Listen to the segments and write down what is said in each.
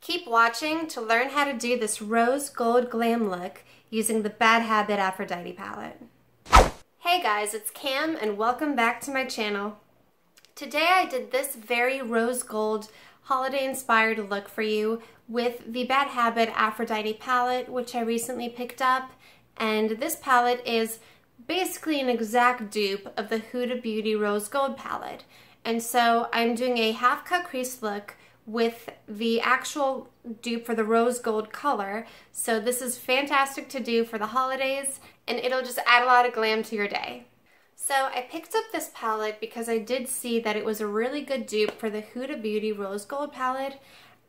Keep watching to learn how to do this rose gold glam look using the Bad Habit Aphrodite palette. Hey guys, it's Cam and welcome back to my channel. Today I did this very rose gold holiday inspired look for you with the Bad Habit Aphrodite palette, which I recently picked up. And this palette is basically an exact dupe of the Huda Beauty Rose Gold palette. And so I'm doing a half cut crease look with the actual dupe for the rose gold color. So this is fantastic to do for the holidays and it'll just add a lot of glam to your day. So I picked up this palette because I did see that it was a really good dupe for the Huda Beauty Rose Gold palette,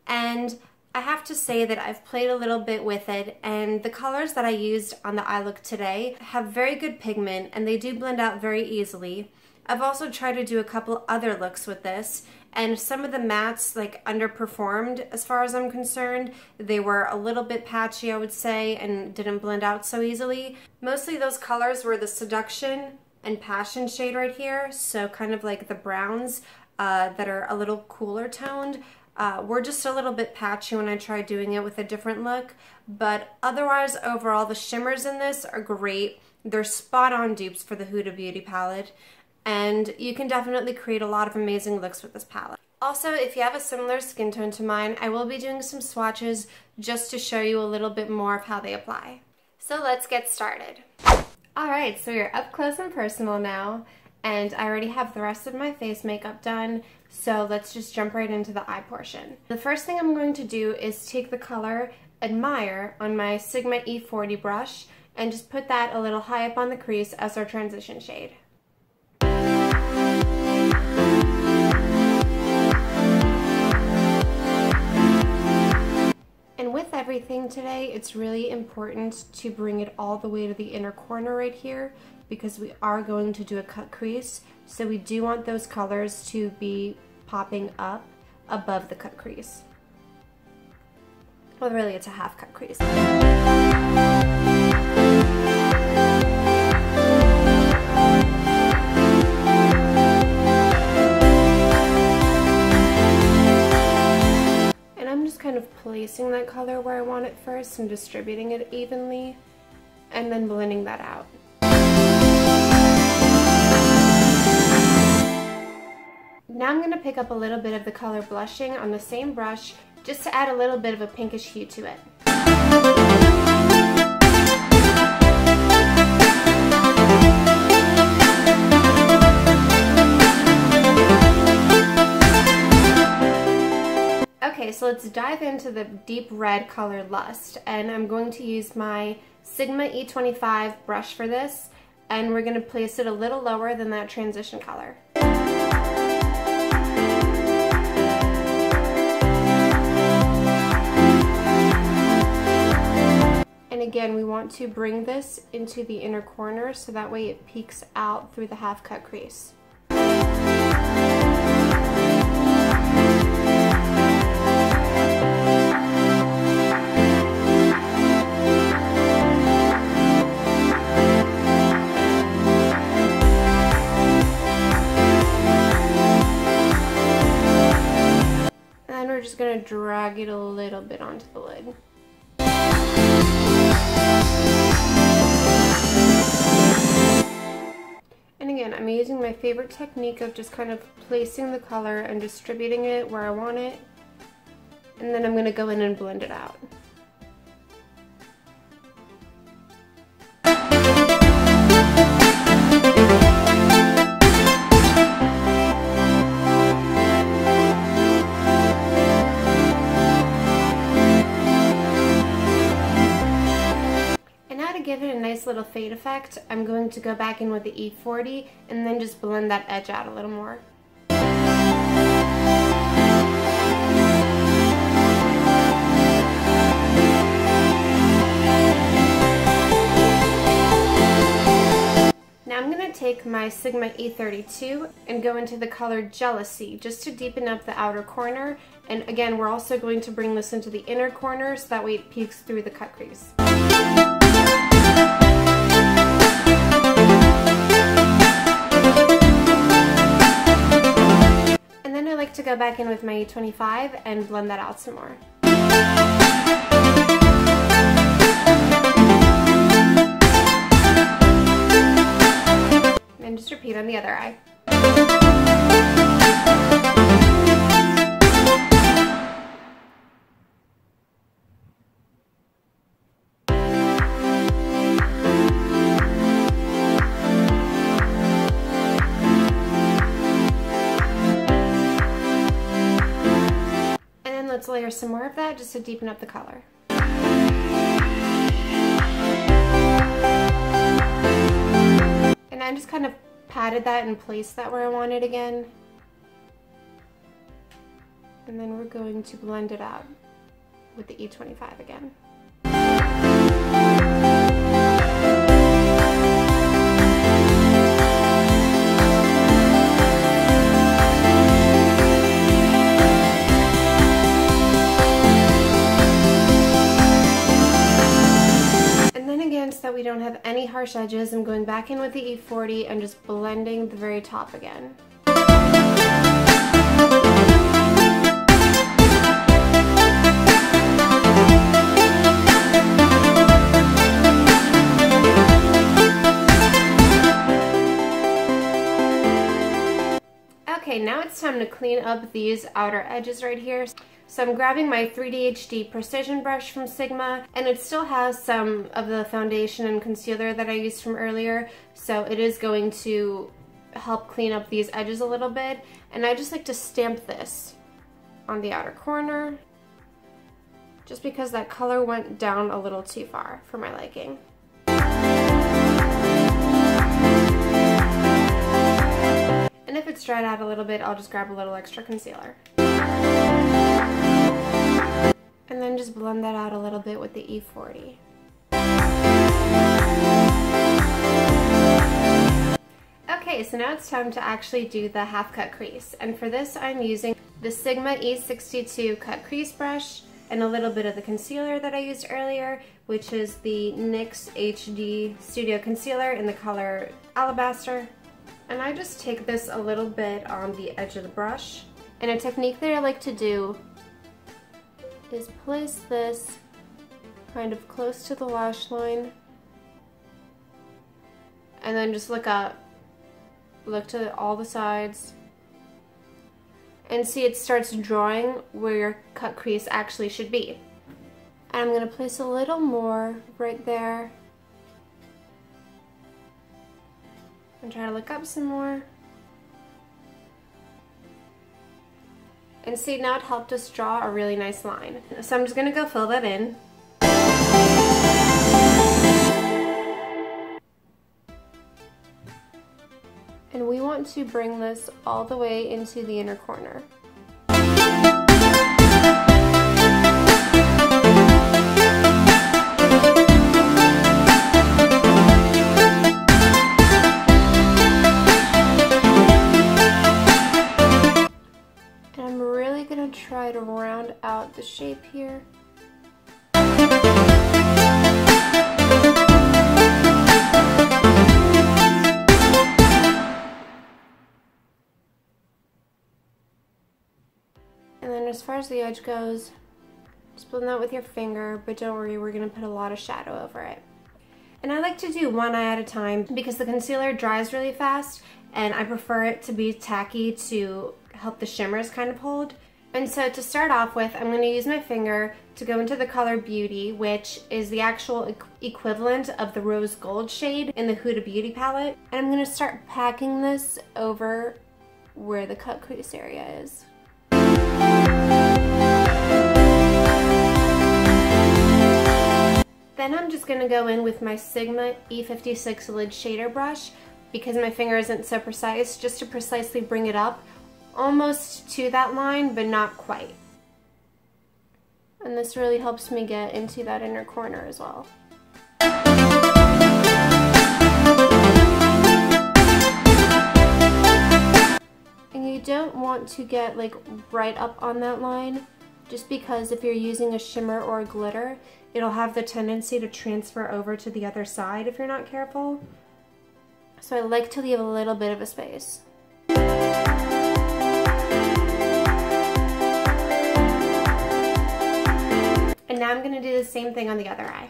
and I have to say that I've played a little bit with it, and the colors that I used on the eye look today have very good pigment and they do blend out very easily. I've also tried to do a couple other looks with this, and some of the mattes like underperformed as far as I'm concerned. They were a little bit patchy, I would say, and didn't blend out so easily. Mostly those colors were the Seduction and Passion shade right here, so kind of like the browns that are a little cooler toned. Were just a little bit patchy when I tried doing it with a different look, but otherwise overall the shimmers in this are great. They're spot on dupes for the Huda Beauty palette, and you can definitely create a lot of amazing looks with this palette. Also, if you have a similar skin tone to mine, I will be doing some swatches just to show you a little bit more of how they apply. So let's get started. Alright, so we're up close and personal now, and I already have the rest of my face makeup done, so let's just jump right into the eye portion. The first thing I'm going to do is take the color Admire on my Sigma E40 brush and just put that a little high up on the crease as our transition shade. And with everything today, it's really important to bring it all the way to the inner corner right here because we are going to do a cut crease. So we do want those colors to be popping up above the cut crease. Well, really, it's a half cut crease. Kind of placing that color where I want it first and distributing it evenly and then blending that out. Now I'm going to pick up a little bit of the color Blushing on the same brush just to add a little bit of a pinkish hue to it. Okay, so let's dive into the deep red color Lust, and I'm going to use my Sigma E25 brush for this, and we're going to place it a little lower than that transition color. And again, we want to bring this into the inner corner so that way it peeks out through the half cut crease. We're just going to drag it a little bit onto the lid. And again, I'm using my favorite technique of just kind of placing the color and distributing it where I want it, and then I'm going to go in and blend it out. Give it a nice little fade effect, I'm going to go back in with the E40 and then just blend that edge out a little more. Now I'm going to take my Sigma E32 and go into the color Jealousy just to deepen up the outer corner, and again we're also going to bring this into the inner corner so that way it peeks through the cut crease. And then I like to go back in with my E25 and blend that out some more. And just repeat on the other eye. Let's layer some more of that just to deepen up the color. And I just kind of patted that and placed that where I want it again. And then we're going to blend it out with the E25 again. So that we don't have any harsh edges, I'm going back in with the E40 and just blending the very top again. Okay, now it's time to clean up these outer edges right here. So I'm grabbing my 3D HD Precision brush from Sigma, and it still has some of the foundation and concealer that I used from earlier, so it is going to help clean up these edges a little bit. And I just like to stamp this on the outer corner, just because that color went down a little too far for my liking. And if it's dried out a little bit, I'll just grab a little extra concealer. And then just blend that out a little bit with the E40. Okay, so now it's time to actually do the half cut crease. And for this, I'm using the Sigma E62 cut crease brush and a little bit of the concealer that I used earlier, which is the NYX HD Studio Concealer in the color Alabaster. And I just take this a little bit on the edge of the brush. And a technique that I like to do is place this kind of close to the lash line, and then just look up, look to all the sides, and see it starts drawing where your cut crease actually should be. And I'm going to place a little more right there, and try to look up some more. And see, now it helped us draw a really nice line. So I'm just gonna go fill that in. And we want to bring this all the way into the inner corner. Try to round out the shape here. And then as far as the edge goes, just blend that with your finger, but don't worry, we're going to put a lot of shadow over it. And I like to do one eye at a time because the concealer dries really fast, and I prefer it to be tacky to help the shimmers kind of hold. And so to start off with, I'm going to use my finger to go into the color Beauty, which is the actual equivalent of the rose gold shade in the Huda Beauty palette. And I'm going to start packing this over where the cut crease area is. Then I'm just going to go in with my Sigma E56 lid shader brush, because my finger isn't so precise, just to precisely bring it up almost to that line, but not quite. And this really helps me get into that inner corner as well. And you don't want to get like right up on that line, just because if you're using a shimmer or a glitter, it'll have the tendency to transfer over to the other side if you're not careful. So I like to leave a little bit of a space. now I'm going to do the same thing on the other eye.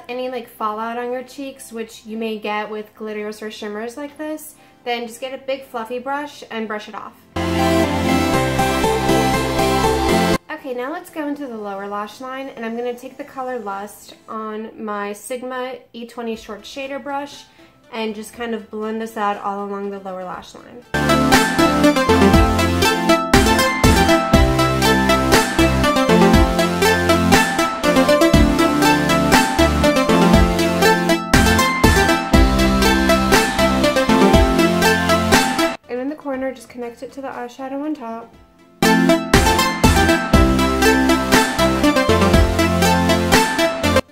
Any like fallout on your cheeks, which you may get with glitters or shimmers like this, then just get a big fluffy brush and brush it off. Okay, now let's go into the lower lash line, and I'm going to take the color Lust on my Sigma E20 short shader brush and just kind of blend this out all along the lower lash line. Just connect it to the eyeshadow on top.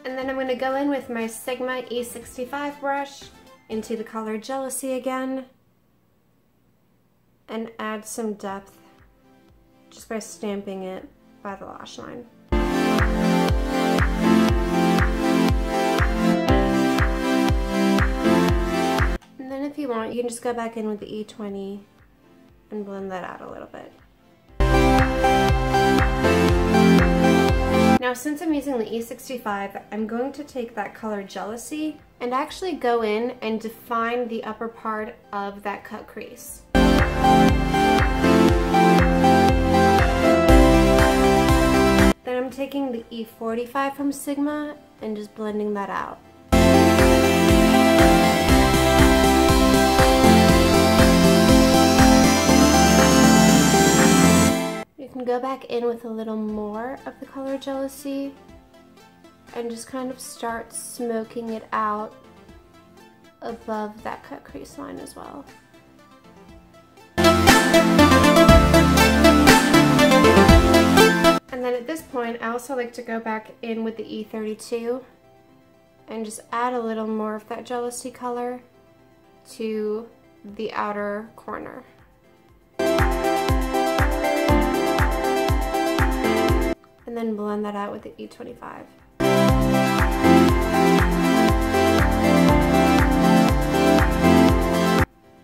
And then I'm going to go in with my Sigma E65 brush into the color Jealousy again and add some depth just by stamping it by the lash line. And then if you want, you can just go back in with the E20 and blend that out a little bit. Now since I'm using the E65, I'm going to take that color Jealousy and actually go in and define the upper part of that cut crease. Then I'm taking the E45 from Sigma and just blending that out. You can go back in with a little more of the color Jealousy and just kind of start smoking it out above that cut crease line as well. And then at this point, I also like to go back in with the E32 and just add a little more of that Jealousy color to the outer corner. And then blend that out with the E25.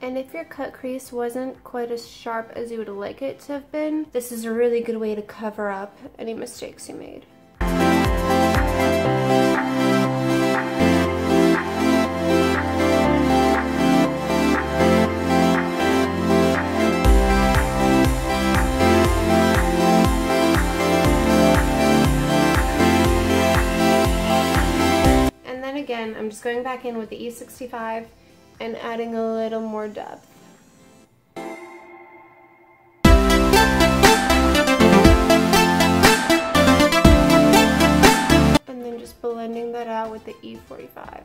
And if your cut crease wasn't quite as sharp as you would like it to have been, this is a really good way to cover up any mistakes you made. Again, I'm just going back in with the E65 and adding a little more depth. And then just blending that out with the E45.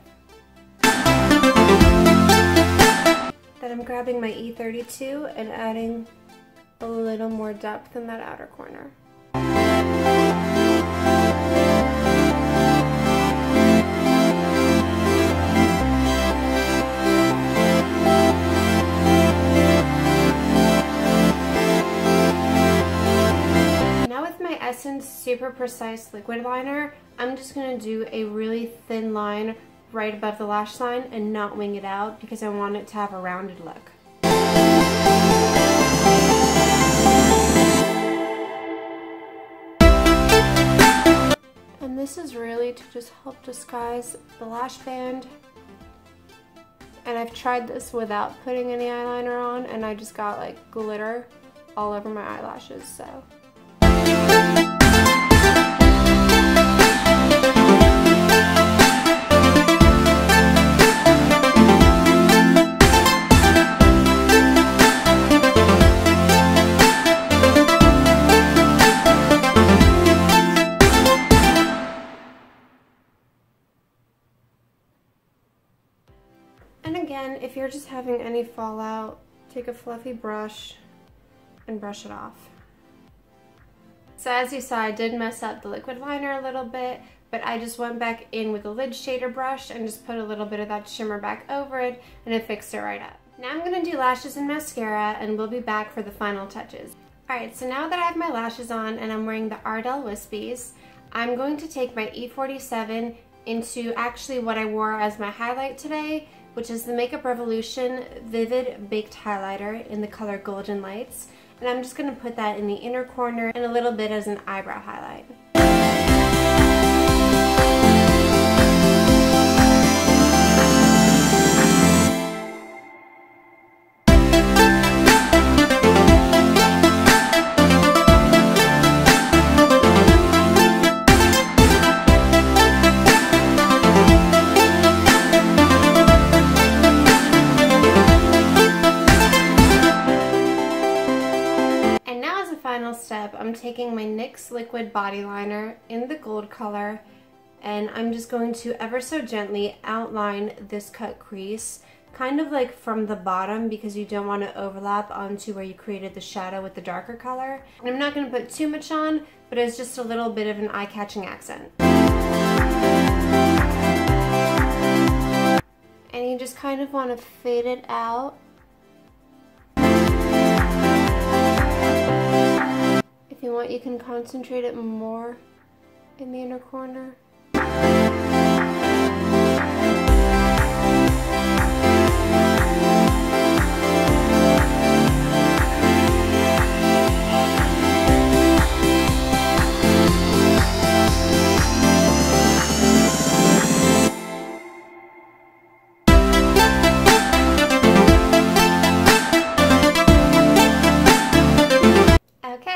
Then I'm grabbing my E32 and adding a little more depth in that outer corner. Essence Super Precise Liquid Liner, I'm just going to do a really thin line right above the lash line and not wing it out because I want it to have a rounded look. And this is really to just help disguise the lash band And I've tried this without putting any eyeliner on, and I just got like glitter all over my eyelashes, so. And again, if you're just having any fallout, take a fluffy brush and brush it off. So as you saw, I did mess up the liquid liner a little bit, but I just went back in with a lid shader brush and just put a little bit of that shimmer back over it, and it fixed it right up. Now I'm going to do lashes and mascara, and we'll be back for the final touches. Alright, so now that I have my lashes on and I'm wearing the Ardell Wispies, I'm going to take my E47 into actually what I wore as my highlight today, which is the Makeup Revolution Vivid Baked Highlighter in the color Golden Lights. And I'm just going to put that in the inner corner and a little bit as an eyebrow highlight. Step, I'm taking my NYX liquid body liner in the gold color, and I'm just going to ever so gently outline this cut crease, kind of like from the bottom, because you don't want to overlap onto where you created the shadow with the darker color. And I'm not going to put too much on, but it's just a little bit of an eye-catching accent. And you just kind of want to fade it out. If you want, you can concentrate it more in the inner corner.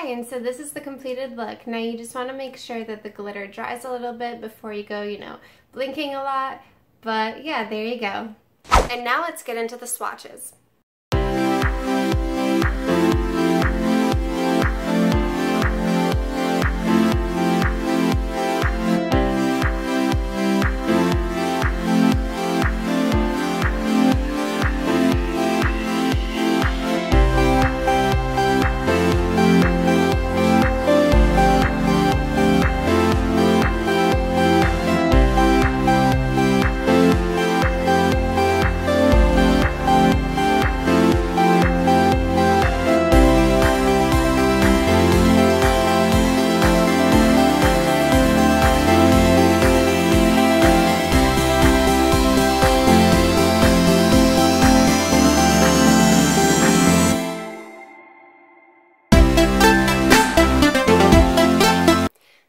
And so this is the completed look. Now you just want to make sure that the glitter dries a little bit before you go, you know, blinking a lot. But yeah, there you go. And now let's get into the swatches.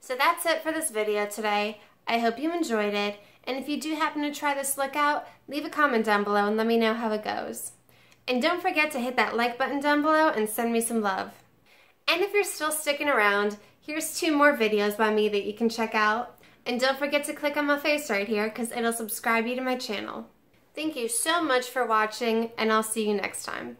So that's it for this video today. I hope you enjoyed it, and if you do happen to try this look out, leave a comment down below and let me know how it goes. And don't forget to hit that like button down below and send me some love. And if you're still sticking around, here's 2 more videos by me that you can check out. And don't forget to click on my face right here because it'll subscribe you to my channel. Thank you so much for watching, and I'll see you next time.